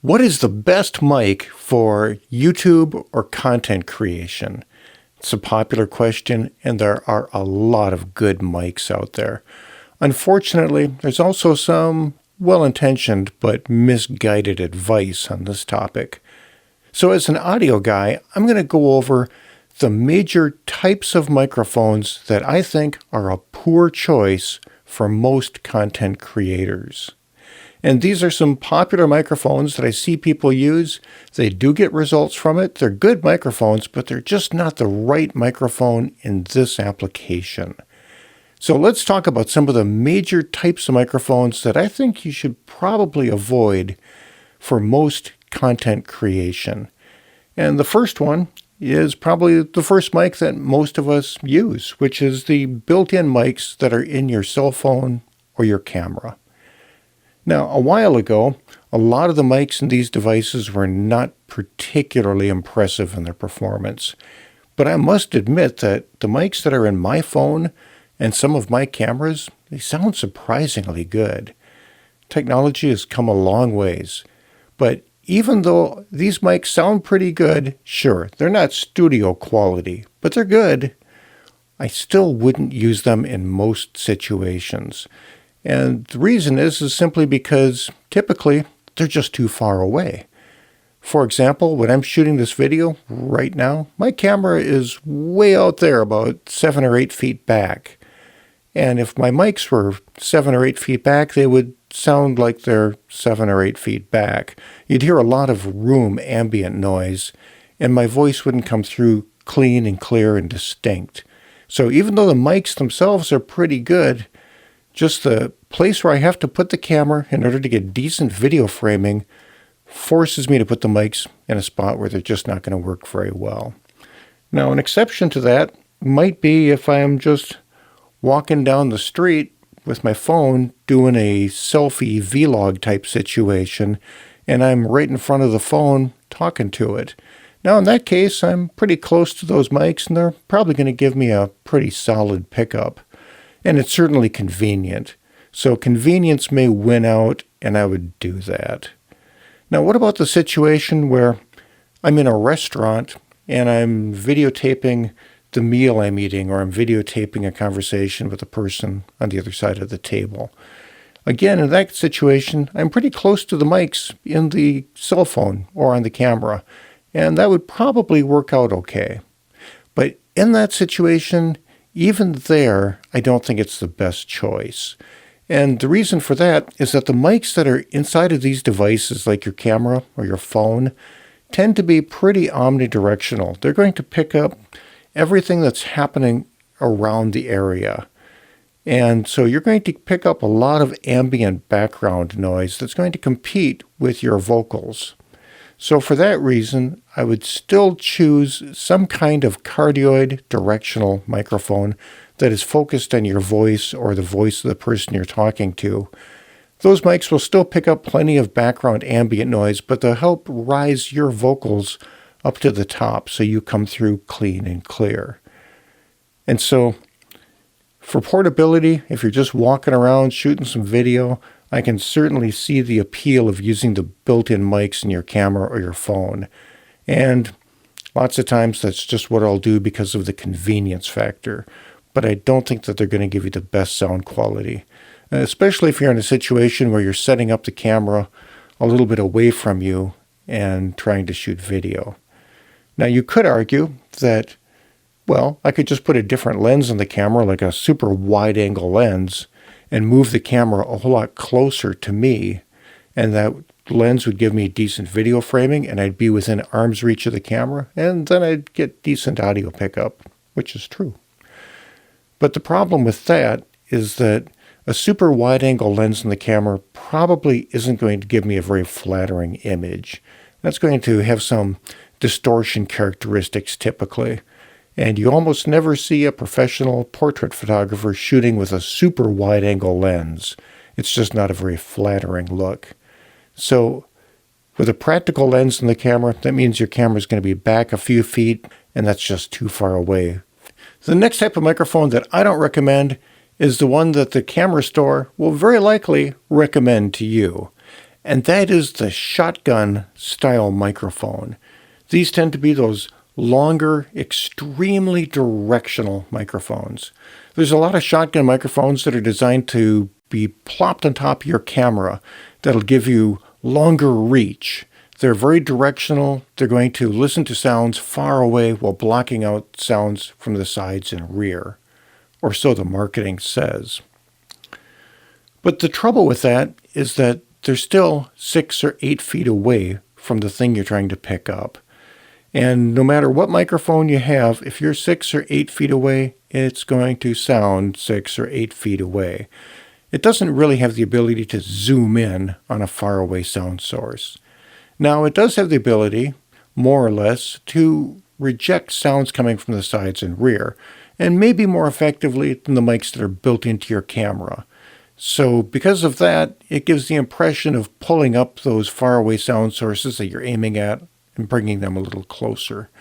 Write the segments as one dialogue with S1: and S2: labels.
S1: What is the best mic for YouTube or content creation? It's a popular question, and there are a lot of good mics out there. Unfortunately, there's also some well-intentioned but misguided advice on this topic. So as an audio guy, I'm going to go over the major types of microphones that I think are a poor choice for most content creators. And these are some popular microphones that I see people use. They do get results from it. They're good microphones, but they're just not the right microphone in this application. So let's talk about some of the major types of microphones that I think you should probably avoid for most content creation. And the first one is probably the first mic that most of us use, which is the built-in mics that are in your cell phone or your camera. Now, a while ago, a lot of the mics in these devices were not particularly impressive in their performance. But I must admit that the mics that are in my phone and some of my cameras, they sound surprisingly good. Technology has come a long ways. But even though these mics sound pretty good, sure, they're not studio quality, but they're good, I still wouldn't use them in most situations. And the reason is simply because typically they're just too far away. For example, when I'm shooting this video right now, my camera is way out there, about 7 or 8 feet back. And if my mics were 7 or 8 feet back, they would sound like they're 7 or 8 feet back. You'd hear a lot of room ambient noise, and my voice wouldn't come through clean and clear and distinct. So even though the mics themselves are pretty good, just the place where I have to put the camera in order to get decent video framing forces me to put the mics in a spot where they're just not going to work very well. Now, an exception to that might be if I'm just walking down the street with my phone doing a selfie vlog type situation, and I'm right in front of the phone talking to it. Now, in that case, I'm pretty close to those mics, and they're probably going to give me a pretty solid pickup. And it's certainly convenient. So convenience may win out, and I would do that. Now, what about the situation where I'm in a restaurant and I'm videotaping the meal I'm eating, or I'm videotaping a conversation with a person on the other side of the table? Again, in that situation, I'm pretty close to the mics in the cell phone or on the camera, and that would probably work out okay. But in that situation, even there, I don't think it's the best choice. And the reason for that is that the mics that are inside of these devices, like your camera or your phone, tend to be pretty omnidirectional. They're going to pick up everything that's happening around the area. And so you're going to pick up a lot of ambient background noise that's going to compete with your vocals. So for that reason, I would still choose some kind of cardioid directional microphone that is focused on your voice or the voice of the person you're talking to. Those mics will still pick up plenty of background ambient noise, but they'll help rise your vocals up to the top so you come through clean and clear. And so for portability, if you're just walking around shooting some video, I can certainly see the appeal of using the built-in mics in your camera or your phone. And lots of times that's just what I'll do because of the convenience factor. But I don't think that they're going to give you the best sound quality, especially if you're in a situation where you're setting up the camera a little bit away from you and trying to shoot video. Now, you could argue that, well, I could just put a different lens on the camera, like a super wide-angle lens, and move the camera a whole lot closer to me, and that lens would give me decent video framing, and I'd be within arm's reach of the camera, and then I'd get decent audio pickup, which is true. But the problem with that is that a super wide-angle lens in the camera probably isn't going to give me a very flattering image. That's going to have some distortion characteristics typically. And you almost never see a professional portrait photographer shooting with a super wide-angle lens. It's just not a very flattering look. So with a practical lens in the camera, that means your camera is going to be back a few feet, and that's just too far away. The next type of microphone that I don't recommend is the one that the camera store will very likely recommend to you. and that is the shotgun style microphone. These tend to be those longer, extremely directional microphones. There's a lot of shotgun microphones that are designed to be plopped on top of your camera that'll give you longer reach. They're very directional. They're going to listen to sounds far away while blocking out sounds from the sides and rear, or so the marketing says. But the trouble with that is that they're still 6 or 8 feet away from the thing you're trying to pick up. And no matter what microphone you have, if you're 6 or 8 feet away, it's going to sound 6 or 8 feet away. It doesn't really have the ability to zoom in on a faraway sound source. Now, it does have the ability, more or less, to reject sounds coming from the sides and rear, and maybe more effectively than the mics that are built into your camera. So because of that, it gives the impression of pulling up those faraway sound sources that you're aiming at and bringing them a little closer.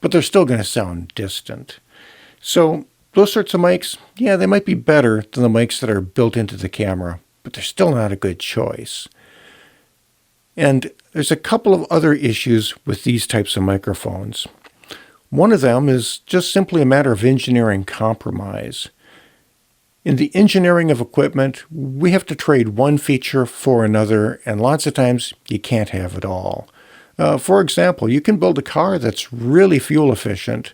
S1: But they're still going to sound distant. So those sorts of mics, yeah, they might be better than the mics that are built into the camera, but they're still not a good choice. And there's a couple of other issues with these types of microphones. One of them is just simply a matter of engineering compromise. In the engineering of equipment, we have to trade one feature for another, and lots of times you can't have it all. For example, you can build a car that's really fuel efficient,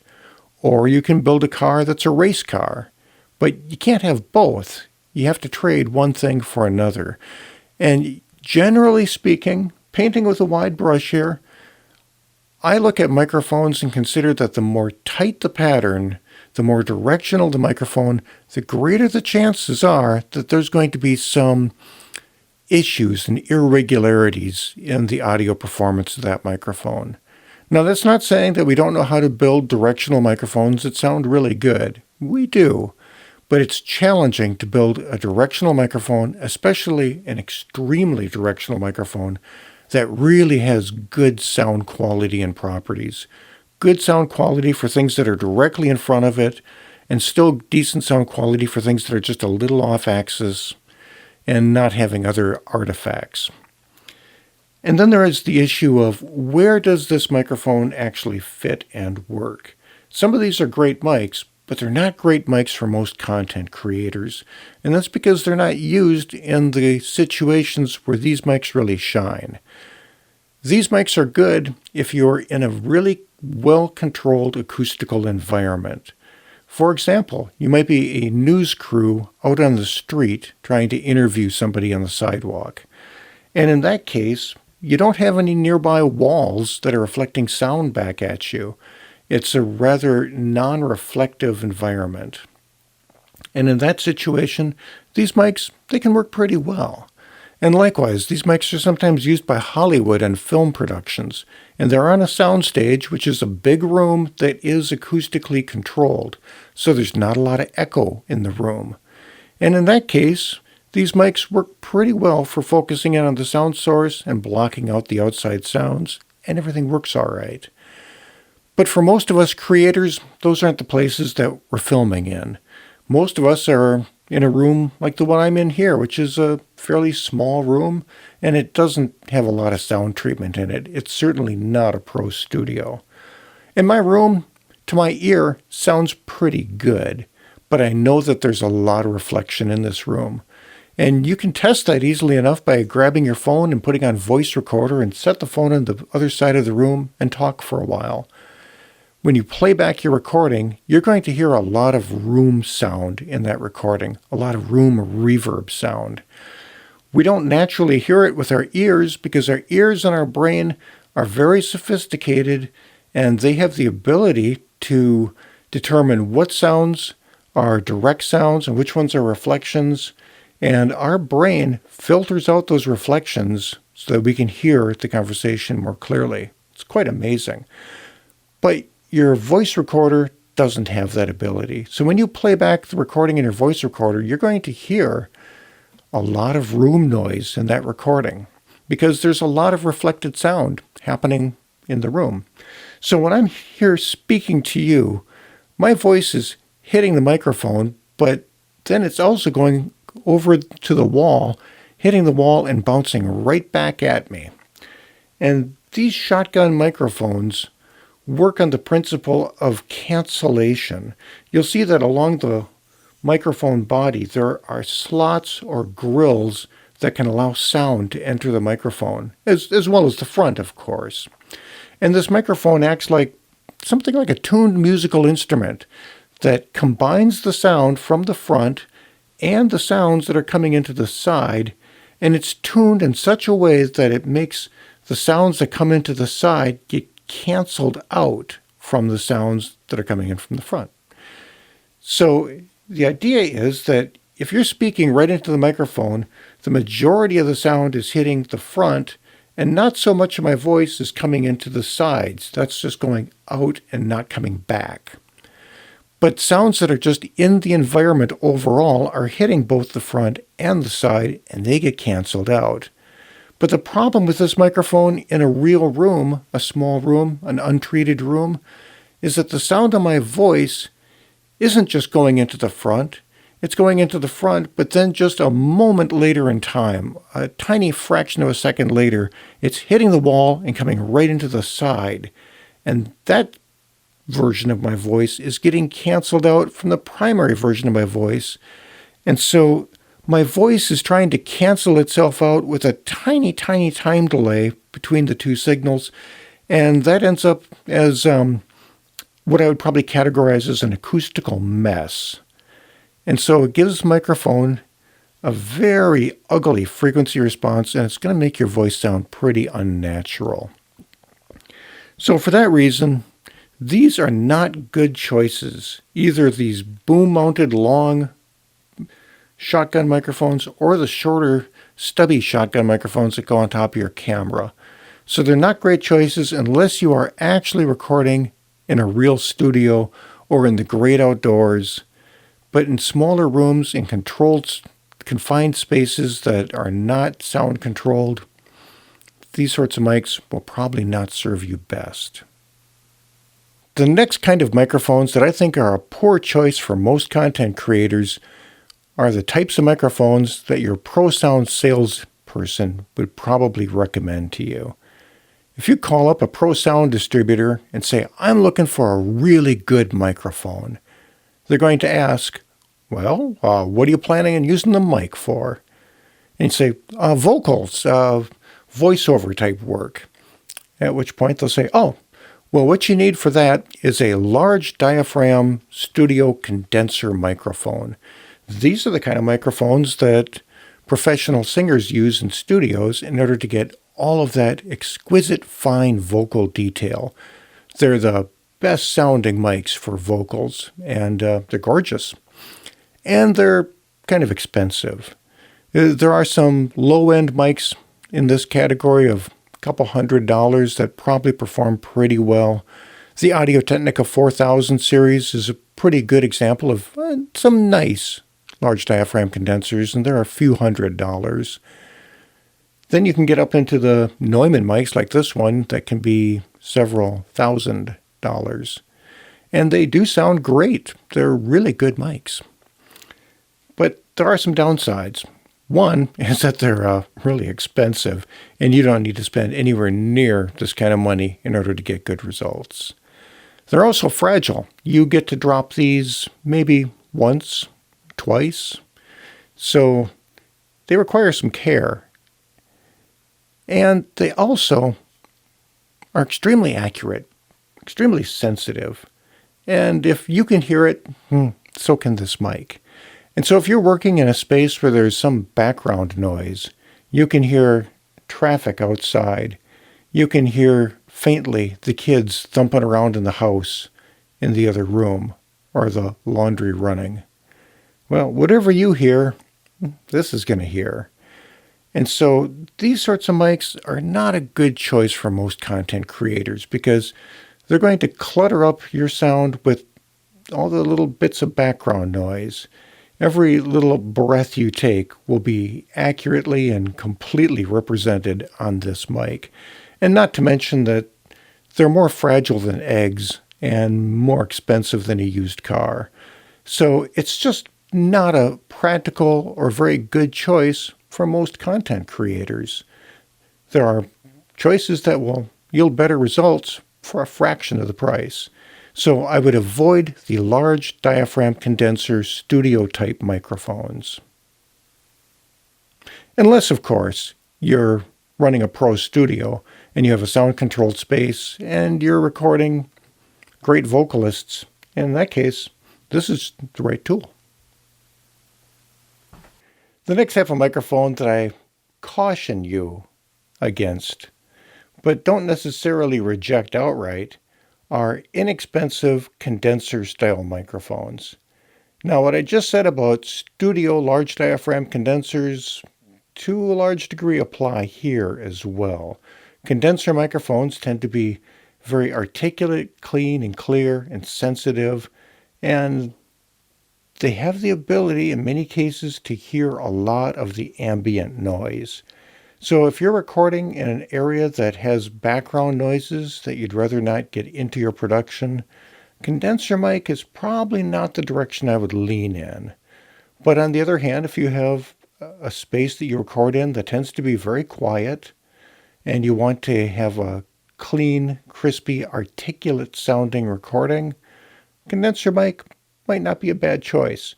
S1: or you can build a car that's a race car, but you can't have both. You have to trade one thing for another. And generally speaking, painting with a wide brush here, I look at microphones and consider that the more tight the pattern, the more directional the microphone, the greater the chances are that there's going to be some issues and irregularities in the audio performance of that microphone. Now, that's not saying that we don't know how to build directional microphones that sound really good. We do. But it's challenging to build a directional microphone, especially an extremely directional microphone, that really has good sound quality and properties. Good sound quality for things that are directly in front of it, and still decent sound quality for things that are just a little off axis and not having other artifacts. And then there is the issue of where does this microphone actually fit and work? Some of these are great mics, but they're not great mics for most content creators. And that's because they're not used in the situations where these mics really shine. These mics are good if you're in a really well-controlled acoustical environment. For example, you might be a news crew out on the street trying to interview somebody on the sidewalk. And in that case, you don't have any nearby walls that are reflecting sound back at you. It's a rather non-reflective environment. And in that situation, these mics, they can work pretty well. And likewise, these mics are sometimes used by Hollywood and film productions, and they're on a soundstage, which is a big room that is acoustically controlled, so there's not a lot of echo in the room. And in that case, these mics work pretty well for focusing in on the sound source and blocking out the outside sounds, and everything works all right. But for most of us creators, those aren't the places that we're filming in. Most of us are in a room like the one I'm in here, which is a fairly small room, and it doesn't have a lot of sound treatment in it. It's certainly not a pro studio. And my room, to my ear, sounds pretty good, but I know that there's a lot of reflection in this room. And you can test that easily enough by grabbing your phone and putting on voice recorder and set the phone on the other side of the room and talk for a while. When you play back your recording, you're going to hear a lot of room sound in that recording, a lot of room reverb sound. We don't naturally hear it with our ears because our ears and our brain are very sophisticated, and they have the ability to determine what sounds are direct sounds and which ones are reflections. And our brain filters out those reflections so that we can hear the conversation more clearly. It's quite amazing. But your voice recorder doesn't have that ability. So when you play back the recording in your voice recorder, you're going to hear a lot of room noise in that recording because there's a lot of reflected sound happening in the room. So when I'm here speaking to you, my voice is hitting the microphone, but then it's also going over to the wall hitting the wall and bouncing right back at me. And these shotgun microphones work on the principle of cancellation. You'll see that along the microphone body, there are slots or grills that can allow sound to enter the microphone, as well as the front, of course. And this microphone acts like something like a tuned musical instrument that combines the sound from the front and the sounds that are coming into the side, and it's tuned in such a way that it makes the sounds that come into the side get canceled out from the sounds that are coming in from the front. So the idea is that if you're speaking right into the microphone, the majority of the sound is hitting the front, and not so much of my voice is coming into the sides. That's just going out and not coming back. But sounds that are just in the environment overall are hitting both the front and the side, and they get canceled out. But the problem with this microphone in a real room, a small room, an untreated room, is that the sound of my voice isn't just going into the front. It's going into the front, but then just a moment later in time, a tiny fraction of a second later, it's hitting the wall and coming right into the side. And that version of my voice is getting canceled out from the primary version of my voice. And so my voice is trying to cancel itself out with a tiny, tiny time delay between the two signals. And that ends up as what I would probably categorize as an acoustical mess. And so it gives the microphone a very ugly frequency response, and it's going to make your voice sound pretty unnatural. So for that reason, these are not good choices. Either these boom-mounted long shotgun microphones or the shorter, stubby shotgun microphones that go on top of your camera. So they're not great choices unless you are actually recording in a real studio or in the great outdoors. But in smaller rooms, in controlled, confined spaces that are not sound controlled, these sorts of mics will probably not serve you best. The next kind of microphones that I think are a poor choice for most content creators are the types of microphones that your pro sound salesperson would probably recommend to you. If you call up a pro sound distributor and say, I'm looking for a really good microphone, they're going to ask, well, what are you planning on using the mic for? And you say, vocals, voiceover type work. At which point they'll say, oh, well, what you need for that is a large diaphragm studio condenser microphone. These are the kind of microphones that professional singers use in studios in order to get all of that exquisite fine vocal detail. They're the best sounding mics for vocals, and they're gorgeous. And they're kind of expensive. There are some low-end mics in this category of a couple $100 that probably perform pretty well. The Audio-Technica 4000 series is a pretty good example of some nice large diaphragm condensers, and they're a few $100s. Then you can get up into the Neumann mics like this one that can be several $1,000s. And they do sound great. They're really good mics. But there are some downsides. One is that they're really expensive, and you don't need to spend anywhere near this kind of money in order to get good results. They're also fragile. You get to drop these maybe once, twice. So they require some care. And they also are extremely accurate, extremely sensitive. And if you can hear it, so can this mic. And so if you're working in a space where there's some background noise, you can hear traffic outside. You can hear faintly the kids thumping around in the house in the other room, or the laundry running. Well, whatever you hear, this is going to hear. And so these sorts of mics are not a good choice for most content creators because they're going to clutter up your sound with all the little bits of background noise. Every little breath you take will be accurately and completely represented on this mic. And not to mention that they're more fragile than eggs and more expensive than a used car. So it's just not a practical or very good choice for most content creators. There are choices that will yield better results for a fraction of the price. So I would avoid the large diaphragm condenser studio type microphones. Unless, of course, you're running a pro studio and you have a sound controlled space and you're recording great vocalists. In that case, this is the right tool. The next type of microphone that I caution you against, but don't necessarily reject outright, are inexpensive condenser style microphones. Now, what I just said about studio large diaphragm condensers to a large degree apply here as well. Condenser microphones tend to be very articulate, clean and clear and sensitive, and they have the ability in many cases to hear a lot of the ambient noise. So if you're recording in an area that has background noises that you'd rather not get into your production, condenser mic is probably not the direction I would lean in. But on the other hand, if you have a space that you record in that tends to be very quiet and you want to have a clean, crispy, articulate sounding recording, condenser mic might not be a bad choice.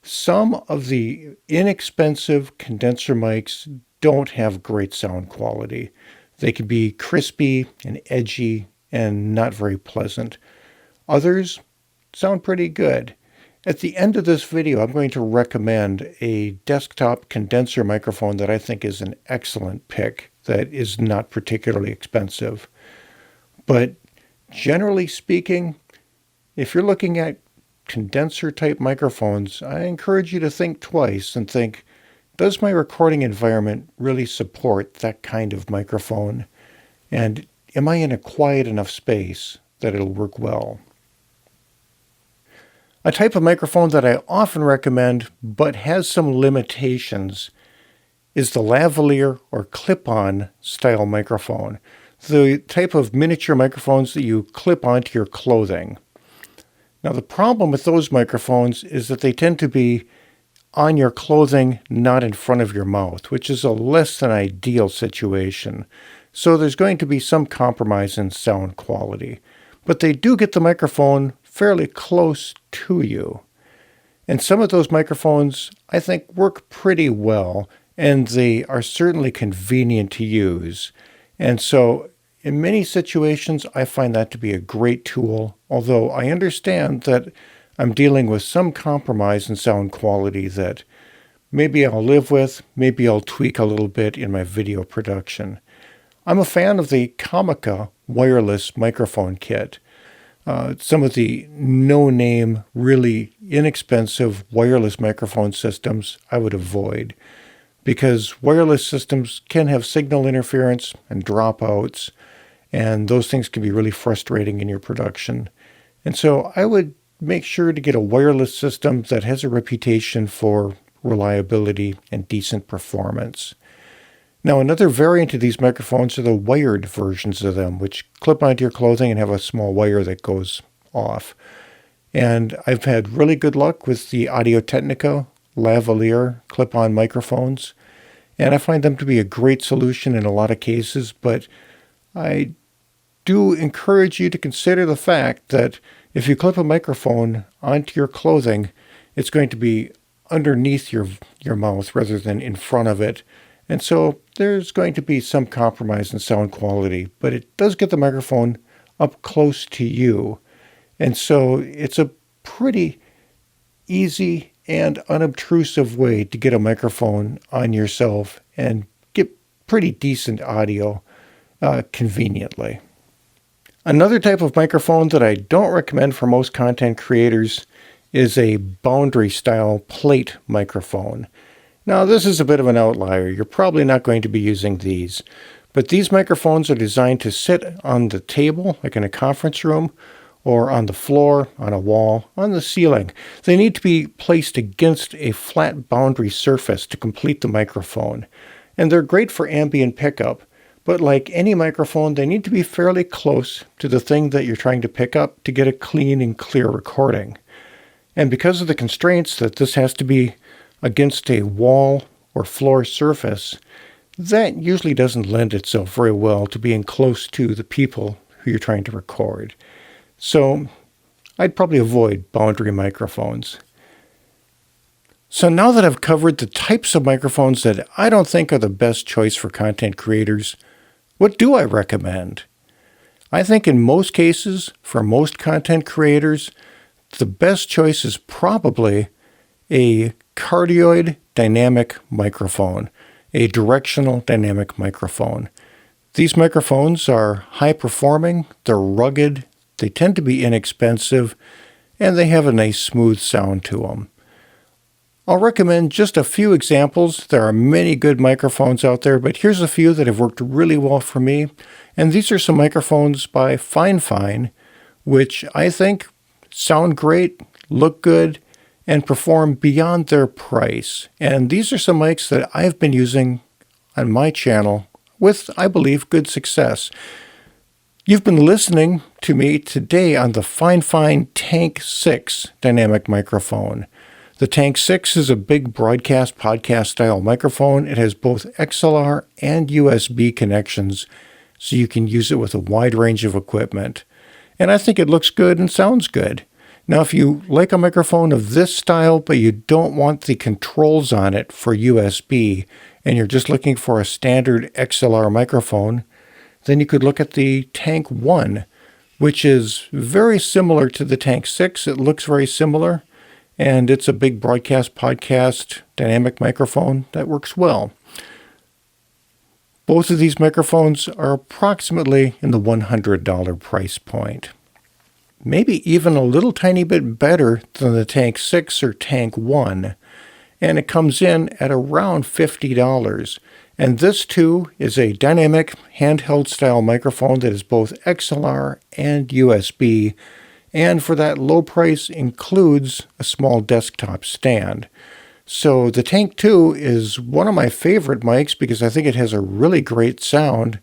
S1: Some of the inexpensive condenser mics don't have great sound quality. They can be crispy and edgy and not very pleasant. Others sound pretty good. At the end of this video, I'm going to recommend a desktop condenser microphone that I think is an excellent pick that is not particularly expensive. But generally speaking, if you're looking at condenser type microphones, I encourage you to think twice and think, does my recording environment really support that kind of microphone? And am I in a quiet enough space that it'll work well? A type of microphone that I often recommend, but has some limitations, is the lavalier or clip-on style microphone. The type of miniature microphones that you clip onto your clothing. Now the problem with those microphones is that they tend to be on your clothing, not in front of your mouth, which is a less than ideal situation. So there's going to be some compromise in sound quality. But they do get the microphone fairly close to you. And some of those microphones, I think, work pretty well, and they are certainly convenient to use. And so in many situations, I find that to be a great tool, although I understand that I'm dealing with some compromise in sound quality that maybe I'll live with, maybe I'll tweak a little bit in my video production. I'm a fan of the Comica wireless microphone kit. Some of the no-name, really inexpensive wireless microphone systems I would avoid, because wireless systems can have signal interference and dropouts, and those things can be really frustrating in your production. And so I would make sure to get a wireless system that has a reputation for reliability and decent performance. Now, another variant of these microphones are the wired versions of them, which clip onto your clothing and have a small wire that goes off. And I've had really good luck with the Audio-Technica lavalier clip-on microphones, and I find them to be a great solution in a lot of cases, but I do encourage you to consider the fact that if you clip a microphone onto your clothing, it's going to be underneath your mouth rather than in front of it. And so there's going to be some compromise in sound quality, but it does get the microphone up close to you. And so it's a pretty easy and unobtrusive way to get a microphone on yourself and get pretty decent audio conveniently. Another type of microphone that I don't recommend for most content creators is a boundary style plate microphone. Now, this is a bit of an outlier. You're probably not going to be using these, but these microphones are designed to sit on the table, like in a conference room, or on the floor, on a wall, on the ceiling. They need to be placed against a flat boundary surface to complete the microphone. And they're great for ambient pickup, but like any microphone, they need to be fairly close to the thing that you're trying to pick up to get a clean and clear recording. And because of the constraints that this has to be against a wall or floor surface, that usually doesn't lend itself very well to being close to the people who you're trying to record. So I'd probably avoid boundary microphones. So now that I've covered the types of microphones that I don't think are the best choice for content creators, what do I recommend? I think in most cases, for most content creators, the best choice is probably a Cardioid dynamic microphone, a directional dynamic microphone. These microphones are high performing, they're rugged, they tend to be inexpensive, and they have a nice smooth sound to them. I'll recommend just a few examples. There are many good microphones out there, but here's a few that have worked really well for me. And these are some microphones by FiFine, which I think sound great, look good, and perform beyond their price. And these are some mics that I've been using on my channel with, I believe, good success. You've been listening to me today on the FiFine Tank 6 dynamic microphone. The Tank 6 is a big broadcast podcast style microphone. It has both XLR and USB connections, so you can use it with a wide range of equipment. And I think it looks good and sounds good. Now, if you like a microphone of this style, but you don't want the controls on it for USB, and you're just looking for a standard XLR microphone, then you could look at the Tank 1, which is very similar to the Tank 6. It looks very similar, and it's a big broadcast podcast dynamic microphone that works well. Both of these microphones are approximately in the $100 price point. Maybe even a little tiny bit better than the Tank 6 or Tank 1, and it comes in at around $50. And this too is a dynamic handheld style microphone that is both XLR and USB, and for that low price includes a small desktop stand. So the Tank 2 is one of my favorite mics because I think it has a really great sound,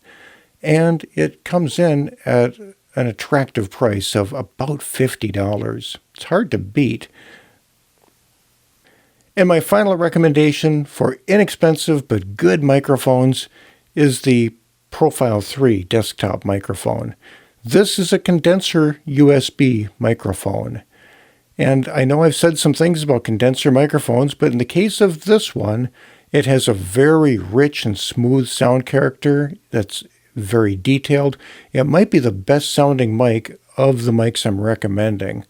S1: and it comes in at an attractive price of about $50. It's hard to beat. And my final recommendation for inexpensive but good microphones is the Profile 3 desktop microphone. This is a condenser USB microphone. And I know I've said some things about condenser microphones, but in the case of this one, it has a very rich and smooth sound character that's very detailed. It might be the best sounding mic of the mics I'm recommending.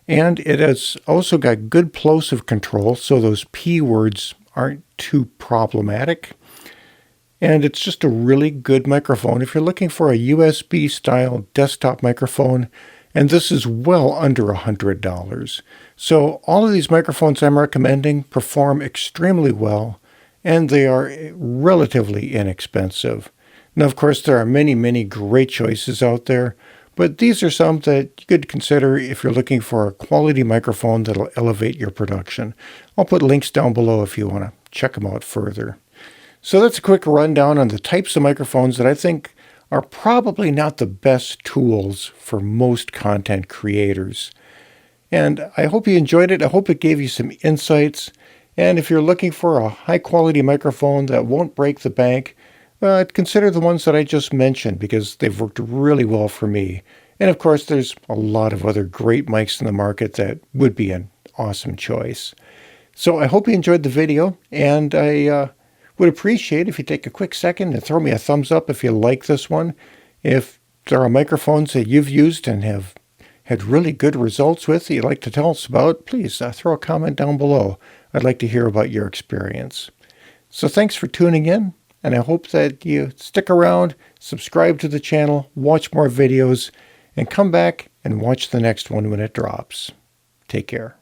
S1: And it has also got good plosive control, so those P words aren't too problematic. And it's just a really good microphone if you're looking for a USB style desktop microphone, and this is well under $100. So all of these microphones I'm recommending perform extremely well, and they are relatively inexpensive. Now, of course, there are many, many great choices out there, but these are some that you could consider if you're looking for a quality microphone that'll elevate your production. I'll put links down below if you want to check them out further. So that's a quick rundown on the types of microphones that I think are probably not the best tools for most content creators. And I hope you enjoyed it. I hope it gave you some insights. And if you're looking for a high-quality microphone that won't break the bank, consider the ones that I just mentioned because they've worked really well for me. And of course, there's a lot of other great mics in the market that would be an awesome choice. So I hope you enjoyed the video, and I would appreciate if you take a quick second and throw me a thumbs up if you like this one. If there are microphones that you've used and have had really good results with that you'd like to tell us about, please throw a comment down below. I'd like to hear about your experience. So thanks for tuning in, and I hope that you stick around, subscribe to the channel, watch more videos, and come back and watch the next one when it drops. Take care.